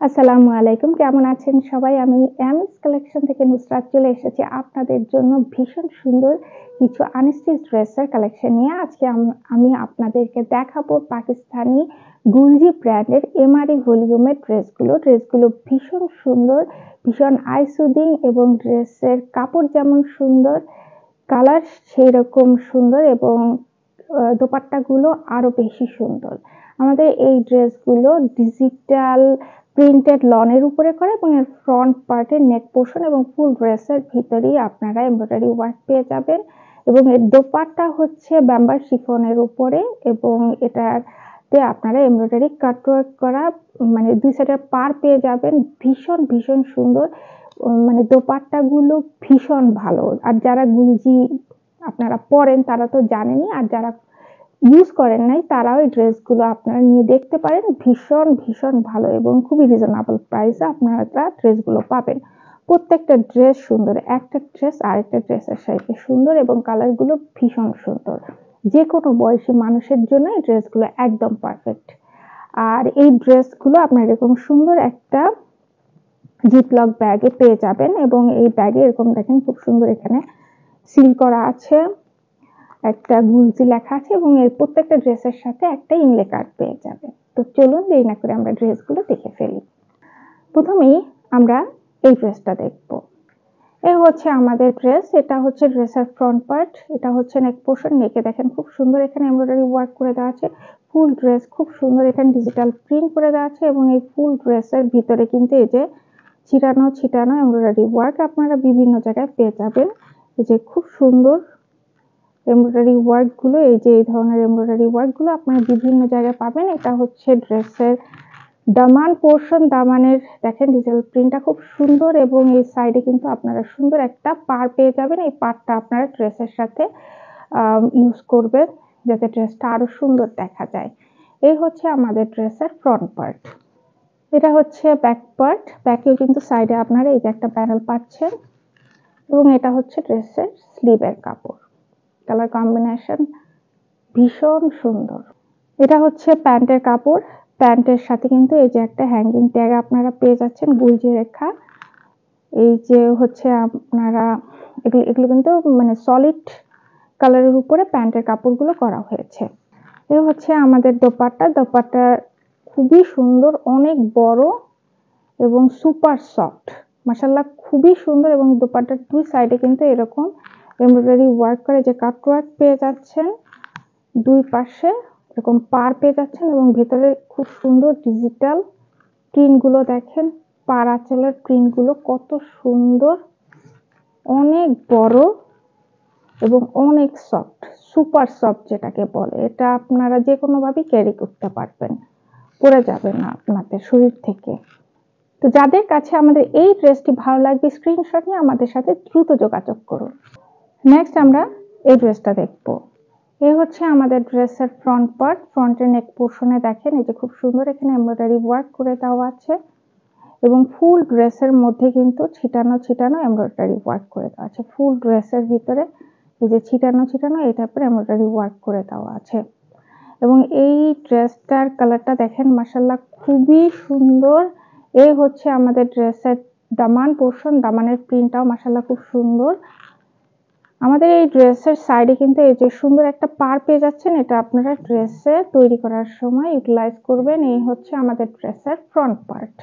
আসসালামু আলাইকুম। কেমন আছেন সবাই? আমি এমএস কালেকশন থেকে নুসরাত চলে এসেছি আপনাদের জন্য ভীষণ সুন্দর কিছু আনস্টিচ ড্রেসের কালেকশন নিয়ে। আজকে আমি আপনাদেরকে দেখাবো পাকিস্তানি গুলজি ব্র্যান্ডের এমআরই ভলিউমের ড্রেসগুলো। ড্রেসগুলো ভীষণ সুন্দর, ভীষণ আই সুদিং এবং ড্রেসের কাপড় যেমন সুন্দর, কালার সেইরকম সুন্দর এবং দোপাট্টাগুলো আরো বেশি সুন্দর। আমাদের এই ড্রেসগুলো ডিজিটাল প্রিন্টেড লনের উপরে করা এবং এর ফ্রন্ট পার্টের নেক পোর্শন এবং ফুল ড্রেসের ভিতরেই আপনারা এমব্রয়ডারি ওয়ার্ক পেয়ে যাবেন এবং এর দোপাট্টা হচ্ছে বাম্বার শিফনের উপরে এবং এটাতে আপনারা এমব্রয়ডারি কাটওয়ার্ক করা মানে দুই সাইডের পার পেয়ে যাবেন। ভীষণ ভীষণ সুন্দর, মানে দোপাট্টাগুলো ভীষণ ভালো। আর যারা গুলজি আপনারা পরেন তারা তো জানেনই, আর যারা ইউজ করেন নাই তারাও এই ড্রেসগুলো আপনারা নিয়ে দেখতে পারেন। ভীষণ ভীষণ ভালো এবং খুবই রিজনেবল প্রাইসে আপনারা ড্রেসগুলো পাবেন। প্রত্যেকটা ড্রেস সুন্দর, একটা ড্রেস আরেকটা ড্রেসের সাথে সুন্দর এবং কালারগুলো ভীষণ সুন্দর। যে কোনো বয়সী মানুষের জন্য এই ড্রেসগুলো একদম পারফেক্ট। আর এই ড্রেসগুলো আপনার এরকম সুন্দর একটা জিপলক ব্যাগে পেয়ে যাবেন এবং এই ব্যাগে এরকম দেখেন খুব সুন্দর এখানে সিল করা আছে, একটা গুলজি লেখা আছে এবং এর প্রত্যেকটা ড্রেসের সাথে একটা ইনলে কার্ড পেয়ে যাবে। তো চলুন দেরি না করে আমরা ড্রেসগুলো দেখে ফেলি। প্রথমেই আমরা এই ড্রেসটা দেখব। এই হচ্ছে আমাদের ড্রেস। এটা হচ্ছে ড্রেসের ফ্রন্ট পার্ট, এটা হচ্ছে নেক পোর্শন। নেকে দেখেন খুব সুন্দর এখানে এমব্রয়ডারি ওয়ার্ক করে দেওয়া আছে। ফুল ড্রেস খুব সুন্দর এখানে ডিজিটাল প্রিন্ট করে দেওয়া আছে এবং এই ফুল ড্রেসের ভিতরে কিন্তু এই যে ছিটানো ছিটানো এমব্রয়ডারি ওয়ার্ক আপনারা বিভিন্ন জায়গায় পেয়ে যাবেন। এই যে খুব সুন্দর এমব্রয়ডারি ওয়ার্ক গুলো, এই যে এই ধরনের এমব্রয়ডারি ওয়ার্ক গুলো আপনারা বিভিন্ন জায়গায় পাবেন। এটা হচ্ছে ড্রেসের দামান পোর্শন। দামানের দেখেন ডিজিটাল প্রিন্টটা খুব সুন্দর এবং এই সাইডে কিন্তু আপনারা সুন্দর একটা পার পেয়ে যাবেন। এই পারটা আপনারা ড্রেসের সাথে ইউজ করবেন যাতে ড্রেসটা আরো সুন্দর দেখা যায়। এই হচ্ছে আমাদের ড্রেসের ফ্রন্ট পার্ট। এটা হচ্ছে ব্যাক পার্ট। ব্যাকেও কিন্তু সাইডে আপনারা এই যে একটা প্যানেল পাচ্ছেন এবং এটা হচ্ছে ড্রেসের স্লিভের কাপড়। কালার কম্বিনেশন ভীষণ সুন্দর। এটা হচ্ছে প্যান্টের কাপড়। প্যান্টের সাথে কিন্তু এই যে একটা হ্যাঙ্গিং ট্যাগ আপনারা পেয়ে যাচ্ছেন গুলজি রেখা। এই যে হচ্ছে আপনারা এগুলো কিন্তু মানে সলিড কালারের উপরে প্যান্টের কাপড়গুলো করা হয়েছে। এই হচ্ছে আমাদের দোপাট্টা। দোপাট্টা খুবই সুন্দর, অনেক বড় এবং সুপার সফট। মাশাআল্লাহ খুবই সুন্দর এবং দোপাট্টার দুই সাইডে কিন্তু এরকম এমব্রয়ডারি ওয়ার্ক করে যে কাট ওয়ার্ক পেয়ে যাচ্ছেন। দুই পাশে এরকম পার পেয়ে যাচ্ছেন এবং ভেতরে খুব সুন্দর ডিজিটাল প্রিন্ট গুলো দেখেন। পার আঁচলের প্রিন্ট গুলো কত সুন্দর, অনেক বড় এবং অনেক সফট, সুপার সফট যেটাকে বলে। এটা আপনারা যে কোনো ভাবে ক্যারি করতে পারবেন, পরে যাবে না আপনাদের শরীর থেকে। তো যাদের কাছে আমাদের এই ড্রেসটি ভালো লাগবে স্ক্রিনশট নিয়ে আমাদের সাথে দ্রুত যোগাযোগ করুন। নেক্সট আমরা এই ড্রেসটা দেখবো। এই হচ্ছে আমাদের ড্রেসের ফ্রন্ট পার্ট। ফ্রন্টের নেক পোর্শনে দেখেন এই যে খুব সুন্দর এখানে এমব্রয়ডারি ওয়ার্ক করে দেওয়া আছে এবং ফুল ড্রেসের মধ্যে কিন্তু ছিটানো ছিটানো এমব্রয়ডারি ওয়ার্ক করে দেওয়া আছে। ফুল ড্রেসের ভিতরে এই যে ছিটানো ছিটানো এই টাইপের এমব্রয়ডারি ওয়ার্ক করে দেওয়া আছে এবং এই ড্রেসটার কালারটা দেখেন মাশাআল্লাহ খুবই সুন্দর। এই হচ্ছে আমাদের ড্রেসের দামান পোর্শন। দামানের প্রিন্টটাও মাশাআল্লাহ খুব সুন্দর। আমাদের এই ড্রেসের সাইডে কিন্তু এই যে সুন্দর একটা পার পেয়ে যাচ্ছেন, এটা আপনারা ড্রেসে তৈরি করার সময় ইউটিলাইজ করবেন। এই হচ্ছে আমাদের ড্রেসের ফ্রন্ট পার্ট।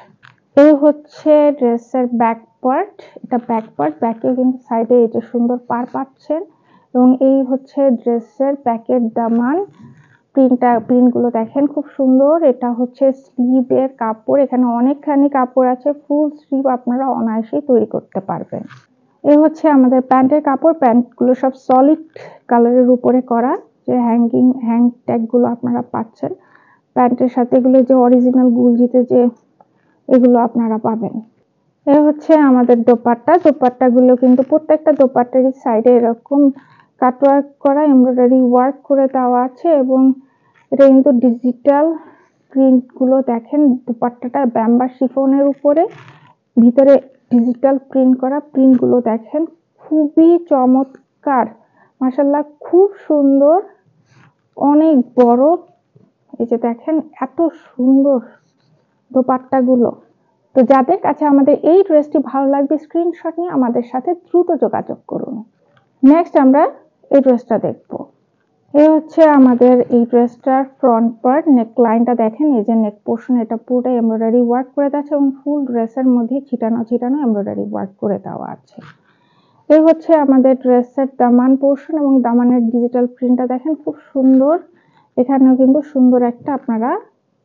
এই হচ্ছে ড্রেসের ব্যাক পার্ট। এটা ব্যাক পার্ট। ব্যাকেও কিন্তু সাইডে এই যে সুন্দর পার পাচ্ছেন এবং এই হচ্ছে ড্রেসের ব্যাকের দামান। প্রিন্টগুলো দেখেন খুব সুন্দর। এটা হচ্ছে স্লিভের কাপড়। এখানে অনেকখানি কাপড় আছে। ফুল স্লিভ আপনারা অনায়াসেই তৈরি করতে পারবেন। এই হচ্ছে আমাদের প্যান্টের কাপড়। প্যান্টগুলো সব সলিড কালারের উপরে করা, যে হ্যাং ট্যাগ গুলো আপনারা পাচ্ছেন প্যান্টের সাথে। এগুলো যে অরিজিনাল গুলজিতে যে এগুলো আপনারা পাবেন। এই হচ্ছে আমাদের দোপাট্টা। দোপাট্টাগুলো কিন্তু প্রত্যেকটা দোপাট্টারই সাইডে এরকম কাটওয়ার্ক করা এমব্রয়ডারি ওয়ার্ক করে দেওয়া আছে এবং এটা কিন্তু ডিজিটাল প্রিন্ট গুলো দেখেন। দোপাট্টাটা বাম্বার শিফনের উপরে, ভিতরে ডিজিটাল প্রিন্ট করা। প্রিন্ট গুলো দেখেন খুবই চমৎকার, মাশাআল্লাহ খুব সুন্দর, অনেক বড়। এই যে দেখেন এত সুন্দর দোপাট্টা গুলো। তো যাদের কাছে আমাদের এই ড্রেসটি ভালো লাগবে স্ক্রিনশট নিয়ে আমাদের সাথে দ্রুত যোগাযোগ করুন। নেক্সট আমরা এই ড্রেসটা দেখব। এই হচ্ছে আমাদের এই ড্রেসটার ফ্রন্ট পার্ট। নেক লাইনটা দেখেন, এই যে নেক পোর্শন, এটা পুরোটাই এমব্রয়ডারি ওয়ার্ক করে দেওয়া আছে এবং ফুল ড্রেসের মধ্যে ছিটানো ছিটানো এমব্রয়ডারি ওয়ার্ক করে দেওয়া আছে। এই হচ্ছে আমাদের ড্রেসের দামান পোর্শন এবং দামানের ডিজিটাল প্রিন্টটা দেখেন খুব সুন্দর। এখানেও কিন্তু সুন্দর একটা আপনারা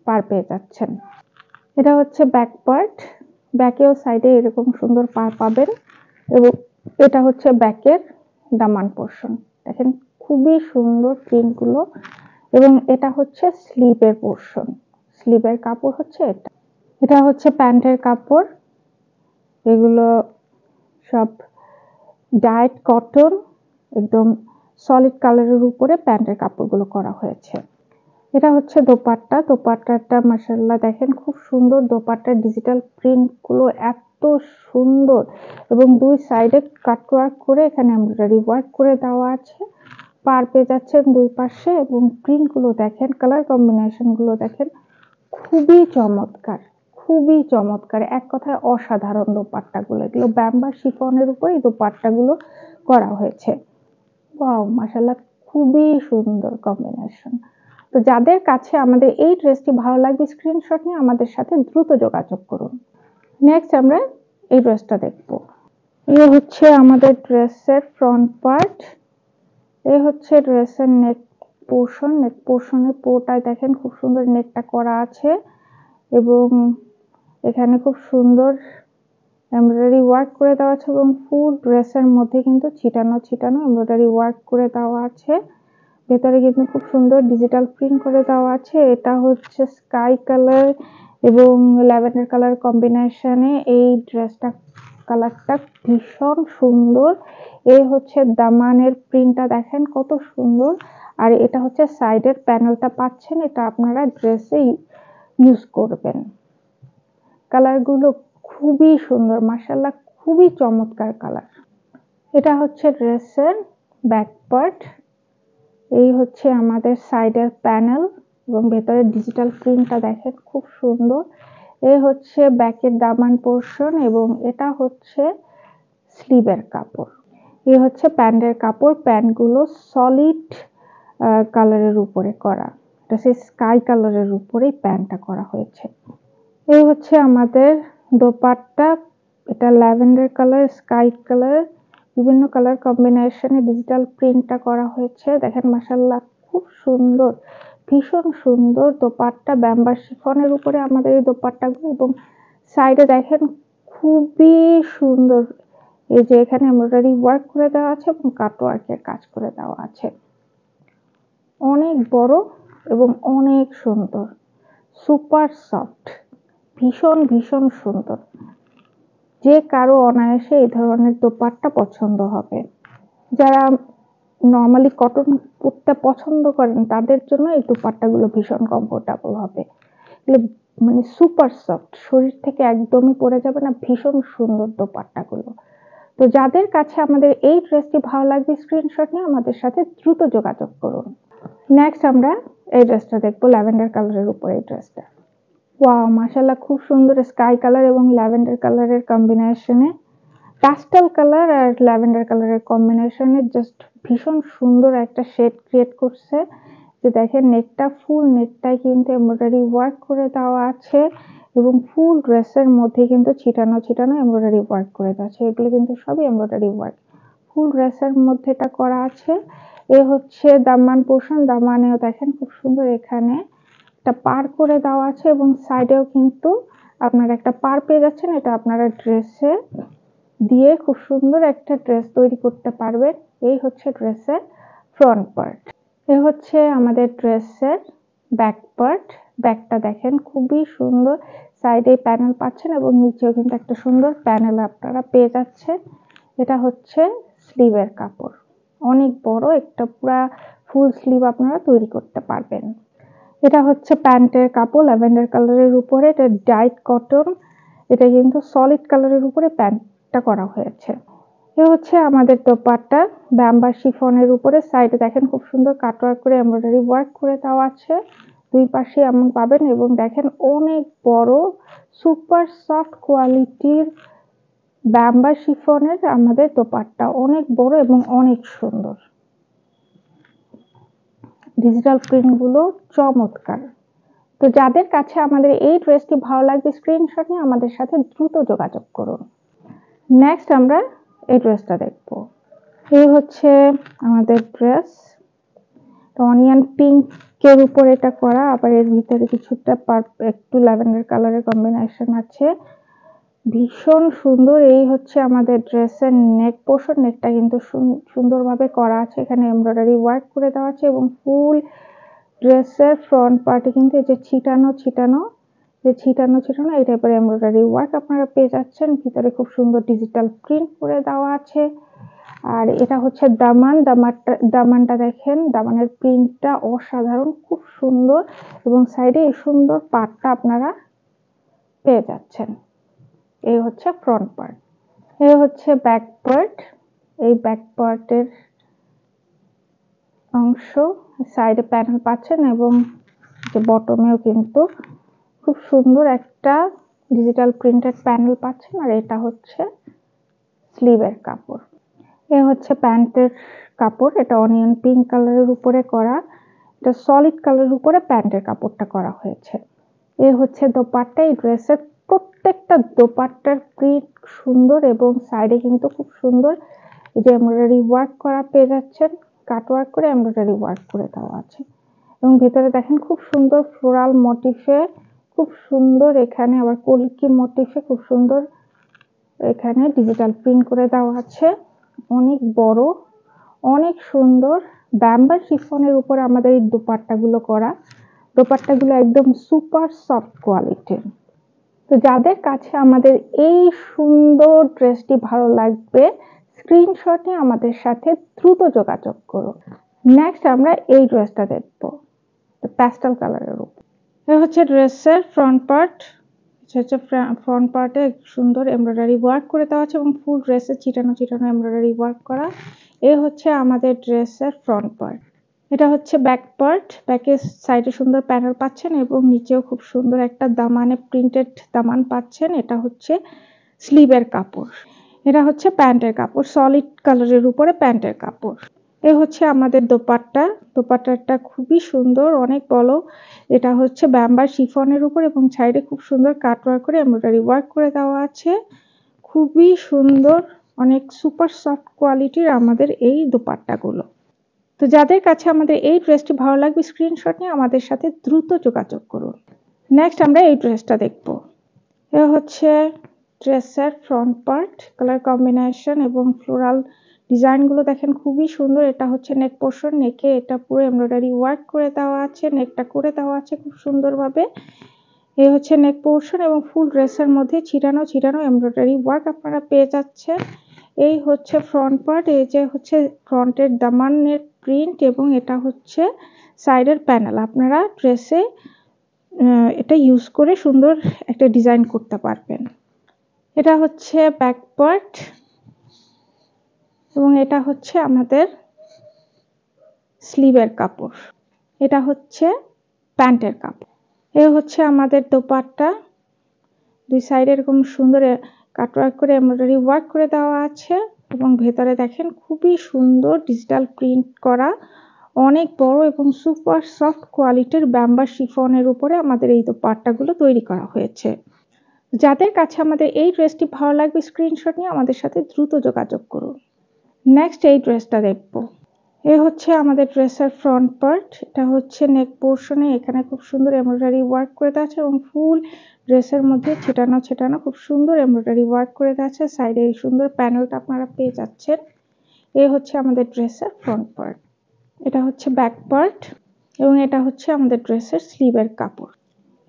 পার পেয়ে যাচ্ছেন। এটা হচ্ছে ব্যাক পার্ট, ব্যাকেও সাইডে এরকম সুন্দর পার পাবেন এবং এটা হচ্ছে ব্যাকের দামান পোর্শন। দেখেন খুবই সুন্দর প্রিন্টগুলো এবং এটা হচ্ছে স্লিভের পোর্শন। স্লিভের কাপড় হচ্ছে এটা। এটা হচ্ছে প্যান্টের কাপড়। এগুলো সব ডায়েট কটন, একদম সলিড কালারের উপরে প্যান্টের কাপড়গুলো করা হয়েছে। এটা হচ্ছে দোপাট্টা। দোপাট্টাটা মাশাআল্লাহ দেখেন খুব সুন্দর। দোপাট্টার ডিজিটাল প্রিন্টগুলো এত সুন্দর এবং দুই সাইডে কাটওয়ার্ক করে এখানে এমব্রয়ডারি ওয়ার্ক করে দেওয়া আছে। পার পেয়ে যাচ্ছেন দুই পাশে এবং প্রিন্টগুলো দেখেন, কালার কম্বিনেশনগুলো দেখেন খুবই চমৎকার, খুবই চমৎকার। এক কথায় অসাধারণ দোপাট্টাগুলো। এগুলো ব্যাম্বার শিফনের উপরে এই দোপাট্টাগুলো করা হয়েছে। ওয়াও, মাশাআল্লাহ খুবই সুন্দর কম্বিনেশন। তো যাদের কাছে আমাদের এই ড্রেসটি ভালো লাগবে স্ক্রিনশট নিয়ে আমাদের সাথে দ্রুত যোগাযোগ করুন। নেক্সট আমরা এই ড্রেসটা দেখব। এই হচ্ছে আমাদের ড্রেসের ফ্রন্ট পার্ট। এই হচ্ছে ড্রেসের নেক পোর্শন। নেক পোর্শনের পুরোটাই দেখেন খুব সুন্দর নেকটা করা আছে এবং এখানে খুব সুন্দর এমব্রয়ডারি ওয়ার্ক করে দেওয়া আছে এবং ফুল ড্রেসের মধ্যে কিন্তু ছিটানো ছিটানো এমব্রয়ডারি ওয়ার্ক করে দেওয়া আছে। ভেতরে কিন্তু খুব সুন্দর ডিজিটাল প্রিন্ট করে দেওয়া আছে। এটা হচ্ছে স্কাই কালার এবং ল্যাভেন্ডার কালার কম্বিনেশনে এই ড্রেসটা কালারটা ভীষণ সুন্দর। এই হচ্ছে দামানের প্রিন্টটা দেখেন কত সুন্দর। আর এটা হচ্ছে সাইডের প্যানেলটা পাচ্ছেন, এটা আপনারা ড্রেসে ইউজ করবেন। কালারগুলো খুবই সুন্দর, মাশাআল্লাহ খুবই চমৎকার কালার। এটা হচ্ছে ড্রেসের ব্যাক পার্ট। এই হচ্ছে আমাদের সাইডের প্যানেল এবং ভেতরের ডিজিটাল প্রিন্টটা দেখেন খুব সুন্দর। এই হচ্ছে ব্যাকের দামান পোর্শন এবং এটা হচ্ছে স্লিভের কাপড়। এই হচ্ছে প্যান্টের কাপড়। প্যান্টগুলো সলিড কালারের উপরে করা, এটা সেই স্কাই কালারের উপরেই প্যান্টটা করা হয়েছে। এই হচ্ছে আমাদের দোপাট্টা। এটা ল্যাভেন্ডার কালার, স্কাই কালার, বিভিন্ন কালার কম্বিনেশনে ডিজিটাল প্রিন্টটা করা হয়েছে। দেখেন মাশাআল্লাহ খুব সুন্দর, ভীষণ সুন্দর দোপাট্টা। ব্যাম্বার শিফনের উপরে আমাদের এই দোপাট্টাগুলো এবং সাইডে দেখেন খুবই সুন্দর। এই যে এখানে এমব্রয়ডারি ওয়ার্ক করে দেওয়া আছে এবং কাটওয়ার্কের কাজ করে দেওয়া আছে। অনেক বড় এবং অনেক সুন্দর, সুপার সফট, ভীষণ ভীষণ সুন্দর। যে কারো অনায়াসে এই ধরনের দোপাট্টা পছন্দ হবে। যারা নর্মালি কটন পরতে পছন্দ করেন তাদের জন্য এই দোপাট্টাগুলো ভীষণ কমফোর্টেবল হবে। এগুলো মানে সুপার সফট, শরীর থেকে একদমই পড়ে যাবে না, ভীষণ সুন্দর দোপাট্টাগুলো। তো যাদের কাছে আমাদের এই ড্রেসটি ভালো লাগবে স্ক্রিনশট নিয়ে আমাদের সাথে দ্রুত যোগাযোগ করুন। নেক্সট আমরা এই ড্রেসটা দেখবো, ল্যাভেন্ডার কালারের উপর এই ড্রেসটা। ওয়াও, মাশাআল্লাহ খুব সুন্দর স্কাই কালার এবং ল্যাভেন্ডার কালারের কম্বিনেশনে, প্যাস্টেল কালার আর ল্যাভেন্ডার কালারের কম্বিনেশনে জাস্ট ভীষণ সুন্দর একটা শেড ক্রিয়েট করছে। যে দেখেন নেকটা, ফুল নেকটাই কিন্তু এমব্রয়ডারি ওয়ার্ক করে দেওয়া আছে এবং ফুল ড্রেসের মধ্যে কিন্তু ছিটানো ছিটানো এমব্রয়ডারি ওয়ার্ক করে দেওয়া আছে। এগুলো কিন্তু সবই এমব্রয়ডারি ওয়ার্ক, ফুল ড্রেসের মধ্যে এটা করা আছে। এ হচ্ছে দামান পোর্শন। দামানেও দেখেন খুব সুন্দর এখানে একটা পার করে দেওয়া আছে এবং সাইডেও কিন্তু আপনারা একটা পার পেয়ে যাচ্ছেন। এটা আপনারা ড্রেসে দিয়ে খুব সুন্দর একটা ড্রেস তৈরি করতে পারবেন। এই হচ্ছে ড্রেসের ফ্রন্ট পার্ট। এই হচ্ছে আমাদের ড্রেসের ব্যাক পার্ট। ব্যাকটা দেখেন খুবই সুন্দর, সাইডে প্যানেল পাচ্ছেন এবং নিচেও কিন্তু একটা সুন্দর প্যানেল আপনারা পেয়ে যাচ্ছেন। এটা হচ্ছে স্লিভের কাপড়, অনেক বড় একটা পুরা ফুল স্লিভ আপনারা তৈরি করতে পারবেন। এটা হচ্ছে প্যান্টের কাপড় ল্যাভেন্ডার কালারের উপরে, এটা ডাইট কটন, এটা কিন্তু সলিড কালারের উপরে প্যান্টটা করা হয়েছে। এ হচ্ছে আমাদের দোপাট্টা, ব্যাম্বার শিফনের উপরে। সাইডে দেখেন খুব সুন্দর কাটওয়ার্ক করে এমব্রয়ডারি ওয়ার্ক করে দেওয়া আছে, দুই পাশে এমন পাবেন এবং দেখেন অনেক বড় সুপার সফট কোয়ালিটির বাম্বা শিফনের আমাদের দোপাট্টা, অনেক বড় এবং অনেক সুন্দর। ডিজিটাল প্রিন্ট গুলো চমৎকার। তো যাদের কাছে আমাদের এই ড্রেসটি ভালো লাগবে স্ক্রিনশট নিয়ে আমাদের সাথে দ্রুত যোগাযোগ করুন। নেক্সট আমরা এই ড্রেসটা দেখব। এই হচ্ছে আমাদের ড্রেস, অনিয়ন পিঙ্কের উপর এটা করা, আবার এর ভিতরে কিছুটা একটু ল্যাভেন্ডার কালারের কম্বিনেশন আছে, ভীষণ সুন্দর। এই হচ্ছে আমাদের ড্রেসের নেক পোর্শন, নেকটা কিন্তু সুন্দরভাবে করা আছে, এখানে এমব্রয়ডারি ওয়ার্ক করে দেওয়া আছে এবং ফুল ড্রেসের ফ্রন্ট পার্টে কিন্তু এই যে ছিটানো এই টাইপের এমব্রয়ডারি ওয়ার্ক আপনারা পেয়ে যাচ্ছেন। ভিতরে খুব সুন্দর ডিজিটাল প্রিন্ট করে দেওয়া আছে। আর এটা হচ্ছে দামানটা দেখেন, দামানের প্রিন্টটা অসাধারণ, খুব সুন্দর এবং সাইডে এই সুন্দর পার্টটা আপনারা পেয়ে যাচ্ছেন। এই হচ্ছে ফ্রন্ট পার্ট, এই হচ্ছে ব্যাক পার্ট। এই ব্যাক পার্টের অংশ, সাইডে প্যানেল পাচ্ছেন এবং যে বটমেও কিন্তু খুব সুন্দর একটা ডিজিটাল প্রিন্টেড প্যানেল পাচ্ছেন। আর এটা হচ্ছে স্লিভের কাপড়। এ হচ্ছে প্যান্টের কাপড়, এটা অনিয়ন পিঙ্ক কালারের উপরে করা, এটা সলিড কালারের উপরে প্যান্টের কাপড়টা করা হয়েছে। এ হচ্ছে দোপাট্টা। এই ড্রেসের প্রত্যেকটা দোপাট্টার প্রিন্ট সুন্দর এবং সাইডে কিন্তু খুব সুন্দর যে এমব্রয়ডারি ওয়ার্ক করা পেয়ে যাচ্ছেন, কাট ওয়ার্ক করে এমব্রয়ডারি ওয়ার্ক করে দেওয়া আছে এবং ভিতরে দেখেন খুব সুন্দর ফ্লোরাল মোটিফে, খুব সুন্দর এখানে আবার কলকি মোটিফে খুব সুন্দর এখানে ডিজিটাল প্রিন্ট করে দেওয়া আছে, অনেক বড়, অনেক সুন্দর। বাম্বার শিফনের উপরে আমাদের এই দোপাট্টাগুলো করা, দোপাট্টাগুলো একদম সুপার সফট কোয়ালিটির। তো যাদের কাছে আমাদের এই সুন্দর ড্রেসটি ভালো লাগবে স্ক্রিনশটে আমাদের সাথে দ্রুত যোগাযোগ করুন। নেক্সট আমরা এই ড্রেসটা দেখব, প্যাস্টেল কালারের উপর। এই হচ্ছে ড্রেসের ফ্রন্ট পার্ট, ফ্রন্ট পার্টে সুন্দর এমব্রয়ডারি ওয়ার্ক করে দেওয়া আছে এবং ফুল ড্রেসে ছিটানো এমব্রয়ডারি ওয়ার্ক করা। এই হচ্ছে আমাদের ড্রেসের ফ্রন্ট পার্ট। এটা হচ্ছে ব্যাক পার্ট, ব্যাকের সাইডে সুন্দর প্যানেল পাচ্ছেন এবং নিচেও খুব সুন্দর একটা দামানে প্রিন্টেড দামান পাচ্ছেন। এটা হচ্ছে স্লিভের কাপড়, এটা হচ্ছে প্যান্টের কাপড়, সলিড কালারের উপরে প্যান্টের কাপড়। এ হচ্ছে আমাদের দোপাট্টা, দোপাট্টাটা খুবই সুন্দর, অনেক বড়। এটা হচ্ছে বাম্বার শিফনের উপর এবং সাইডে খুব সুন্দর কাট ওয়ার্ক করে এমব্রয়ডারি ওয়ার্ক করে দেওয়া আছে, খুবই সুন্দর, অনেক সুপার সফট কোয়ালিটির আমাদের এই দোপাট্টাগুলো। তো যাদের কাছে আমাদের এই ড্রেসটি ভালো লাগবে স্ক্রিনশট নিয়ে আমাদের সাথে দ্রুত যোগাযোগ করুন। নেক্সট আমরা এই ড্রেসটা দেখব। এ হচ্ছে ড্রেসের ফ্রন্ট পার্ট, কালার কম্বিনেশন এবং ফ্লোরাল ডিজাইনগুলো দেখেন খুবই সুন্দর। এটা হচ্ছে নেক পোর্শন, নেকে এটা পুরো এমব্রয়ডারি ওয়ার্ক করে দেওয়া আছে, নেকটা করে দেওয়া আছে খুব সুন্দরভাবে। এই হচ্ছে নেক পোর্শন এবং ফুল ড্রেসের মধ্যে ছিটানো এমব্রয়ডারি ওয়ার্ক আপনারা পেয়ে যাচ্ছেন। এই হচ্ছে ফ্রন্ট পার্ট, এই যে হচ্ছে ফ্রন্টের দামানের প্রিন্ট এবং এটা হচ্ছে সাইডের প্যানেল। আপনারা ড্রেসে এটা ইউজ করে সুন্দর একটা ডিজাইন করতে পারবেন। এটা হচ্ছে ব্যাক পার্ট এবং এটা হচ্ছে আমাদের স্লিভের কাপড়, এটা হচ্ছে প্যান্টের কাপড়। এ হচ্ছে আমাদের দোপাট্টা, দুই সাইডে এরকম সুন্দর কাটওয়ার্ক করে এমব্রয়ডারি ওয়ার্ক করে দেওয়া আছে এবং ভেতরে দেখেন খুবই সুন্দর ডিজিটাল প্রিন্ট করা, অনেক বড় এবং সুপার সফট কোয়ালিটির বাম্বার শিফনের উপরে আমাদের এই দোপাট্টাগুলো তৈরি করা হয়েছে। যাদের কাছে আমাদের এই ড্রেসটি ভালো লাগবে স্ক্রিনশট নিয়ে আমাদের সাথে দ্রুত যোগাযোগ করুন। নেক্সট এই ড্রেসটা দেখব। এ হচ্ছে আমাদের ড্রেসের ফ্রন্ট পার্ট, এটা হচ্ছে নেক পোর্শনে, এখানে খুব সুন্দর এমব্রয়ডারি ওয়ার্ক করে দেওয়া আছে এবং ফুল ড্রেসের মধ্যে ছিটানো খুব সুন্দর এমব্রয়ডারি ওয়ার্ক করে দেওয়া আছে, সাইডে এই সুন্দর প্যানেলটা আপনারা পেয়ে যাচ্ছেন। এই হচ্ছে আমাদের ড্রেসের ফ্রন্ট পার্ট, এটা হচ্ছে ব্যাক পার্ট এবং এটা হচ্ছে আমাদের ড্রেসের স্লিভের কাপড়,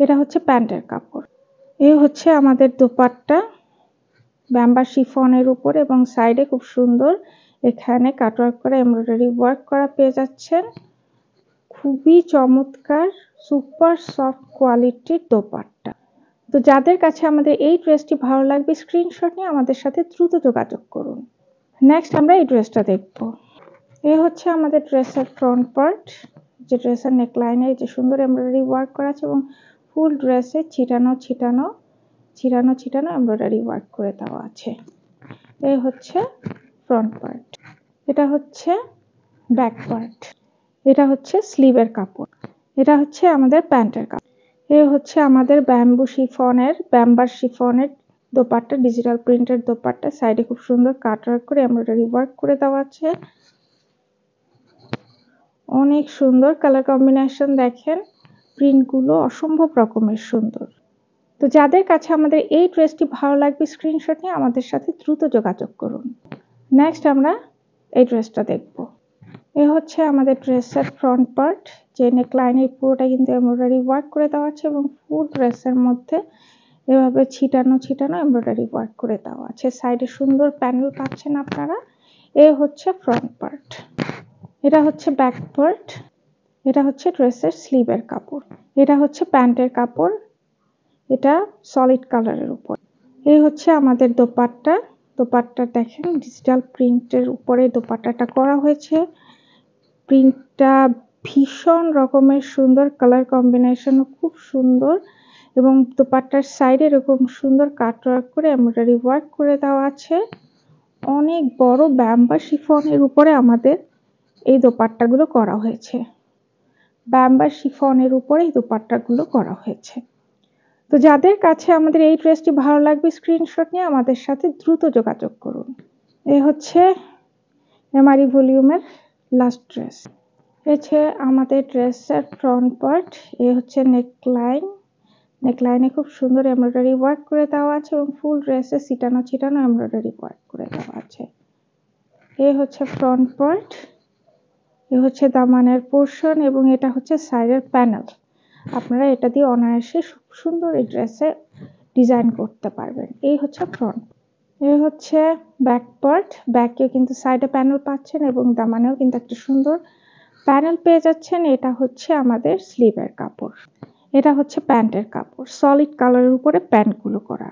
এটা হচ্ছে প্যান্টের কাপড়। এই হচ্ছে আমাদের দোপাট্টা, বাম্বার শিফনের উপর এবং সাইডে খুব সুন্দর এখানে কাটওয়ার্ক করা এমব্রয়ডারি ওয়ার্ক করা পেয়ে যাচ্ছেন, খুবই চমৎকার সুপার সফট কোয়ালিটির দোপাট্টা। তো যাদের কাছে আমাদের এই ড্রেসটি ভালো লাগবে স্ক্রিনশট নিয়ে আমাদের সাথে দ্রুত যোগাযোগ করুন। নেক্সট আমরা এই ড্রেসটা দেখব। এ হচ্ছে আমাদের ড্রেসের ফ্রন্ট পার্ট, যে ড্রেসের নেকলাইনে যে সুন্দর এমব্রয়ডারি ওয়ার্ক করা আছে এবং ফুল ড্রেসে ছিটানো ছিটানো ছিটানো এমব্রয়ডারি ওয়ার্ক করে দেওয়া আছে। এই হচ্ছে ফ্রন্ট পার্ট, এটা হচ্ছে ব্যাক পার্ট, এটা হচ্ছে স্লিভের কাপড়, এটা হচ্ছে আমাদের প্যান্টের কাপড়। এই হচ্ছে আমাদের ব্যাম্বার শিফনের দোপাট্টা, ডিজিটাল প্রিন্টের দোপাট্টা। সাইডে খুব সুন্দর কাটওয়ার্ক করে এমব্রয়ডারি ওয়ার্ক করে দেওয়া আছে। অনেক সুন্দর কালার কম্বিনেশন, দেখেন প্রিন্টগুলো অসম্ভব রকমের সুন্দর। তো যাদের কাছে আমাদের এই ড্রেসটি ভালো লাগবে স্ক্রিনশট নিয়ে আমাদের সাথে দ্রুত যোগাযোগ করুন। নেক্সট আমরা এই ড্রেসটা দেখব। এ হচ্ছে আমাদের ড্রেসের ফ্রন্ট পার্ট, যে নেকলাইনে পুরোটা কিন্তু এমব্রয়ডারি ওয়ার্ক করে দেওয়া আছে এবং ফুল ড্রেসের মধ্যে এভাবে ছিটানো ছিটানো এমব্রয়ডারি ওয়ার্ক করে দেওয়া আছে। সাইডে সুন্দর প্যানেল পাচ্ছেন আপনারা। এ হচ্ছে ফ্রন্ট পার্ট, এটা হচ্ছে ব্যাক পার্ট, এটা হচ্ছে ড্রেসের স্লিভের কাপড়, এটা হচ্ছে প্যান্টের কাপড়, এটা সলিড কালারের উপর। এই হচ্ছে আমাদের দোপাট্টা। দোপাট্টা দেখেন ডিজিটাল প্রিন্টের উপরে দোপাট্টাটা করা হয়েছে। প্রিন্টটা ভীষণ রকমের সুন্দর, কালার কম্বিনেশনও খুব সুন্দর এবং দোপাট্টার সাইডে এরকম সুন্দর কাটওয়ার্ক করে এমব্রয়ডারি ওয়ার্ক করে দেওয়া আছে। অনেক বড় ব্যাম্বার শিফনের উপরে আমাদের এই দোপাট্টাগুলো করা হয়েছে। ব্যাম্বার শিফনের উপরে এই দোপাট্টাগুলো করা হয়েছে। তো যাদের কাছে আমাদের এই ড্রেসটি ভালো লাগবে স্ক্রিনশট নিয়ে আমাদের সাথে দ্রুত যোগাযোগ করুন। এই হচ্ছে এমআরই ভলিউমের লাস্ট ড্রেস। হচ্ছে আমাদের ড্রেসের ফ্রন্ট পার্ট। এ হচ্ছে নেকলাইন, নেকলাইনে খুব সুন্দর এমব্রয়ডারি ওয়ার্ক করে দেওয়া আছে এবং ফুল ড্রেসে ছিটানো ছিটানো এমব্রয়ডারি ওয়ার্ক করে দেওয়া আছে। এ হচ্ছে ফ্রন্ট পার্ট, এ হচ্ছে দামানের পোর্শন এবং এটা হচ্ছে সাইডের প্যানেল। আপনারা এটা দিয়ে অনায়াসে সুন্দর এই ড্রেসে ডিজাইন করতে পারবেন। এই হচ্ছে ফ্রন্ট। এই হচ্ছে ব্যাক পার্ট, ব্যাকেও কিন্তু সাইডে প্যানেল পাচ্ছেন এবং দামানেও কিন্তু একটা সুন্দর প্যানেল পেয়ে যাচ্ছেন। এটা হচ্ছে আমাদের স্লিভের কাপড়, এটা হচ্ছে প্যান্টের কাপড়, সলিড কালারের উপরে প্যান্টগুলো করা।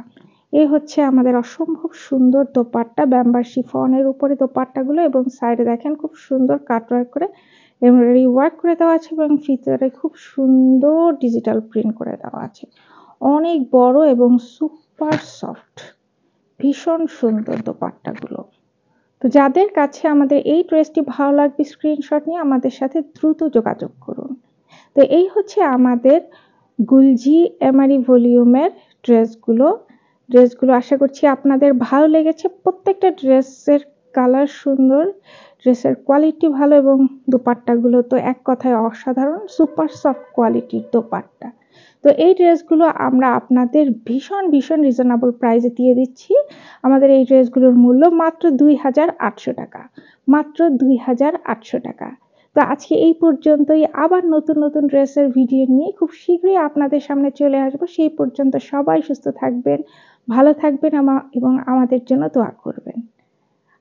এই হচ্ছে আমাদের অসম্ভব সুন্দর দোপাট্টা, ব্যাম্বার শিফনের উপরে দোপাট্টাগুলো এবং সাইডে দেখেন খুব সুন্দর কাটওয়ার্ক করে এমব্রয়ডারি ওয়ার্ক করে দেওয়া আছে এবং ভিতরে খুব সুন্দর ডিজিটাল প্রিন্ট করে দেওয়া আছে। অনেক বড় এবং সুপার সফট, ভীষণ সুন্দর দোপাট্টাগুলো। তো যাদের কাছে আমাদের এই ড্রেসটি ভালো লাগবে স্ক্রিনশট নিয়ে আমাদের সাথে দ্রুত যোগাযোগ করুন। তো এই হচ্ছে আমাদের গুলজি এমআরই ভলিউমের ড্রেসগুলো। আশা করছি আপনাদের ভালো লেগেছে। প্রত্যেকটা ড্রেসের কালার সুন্দর, ড্রেসের কোয়ালিটি ভালো এবং দোপাট্টাগুলো তো এক কথায় অসাধারণ, সুপার সফট কোয়ালিটির দোপাট্টা। তো এই ড্রেসগুলো আমরা আপনাদের ভীষণ রিজনেবল প্রাইসে দিয়ে দিচ্ছি। আমাদের এই ড্রেসগুলোর মূল্য মাত্র 2800 টাকা, মাত্র 2800 টাকা। তো আজকে এই পর্যন্তই। আবার নতুন ড্রেসের ভিডিও নিয়ে খুব শীঘ্রই আপনাদের সামনে চলে আসবো। সেই পর্যন্ত সবাই সুস্থ থাকবেন, ভালো থাকবেন এবং আমাদের জন্য দোয়া করবেন।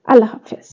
আল্লাহ হাফেজ।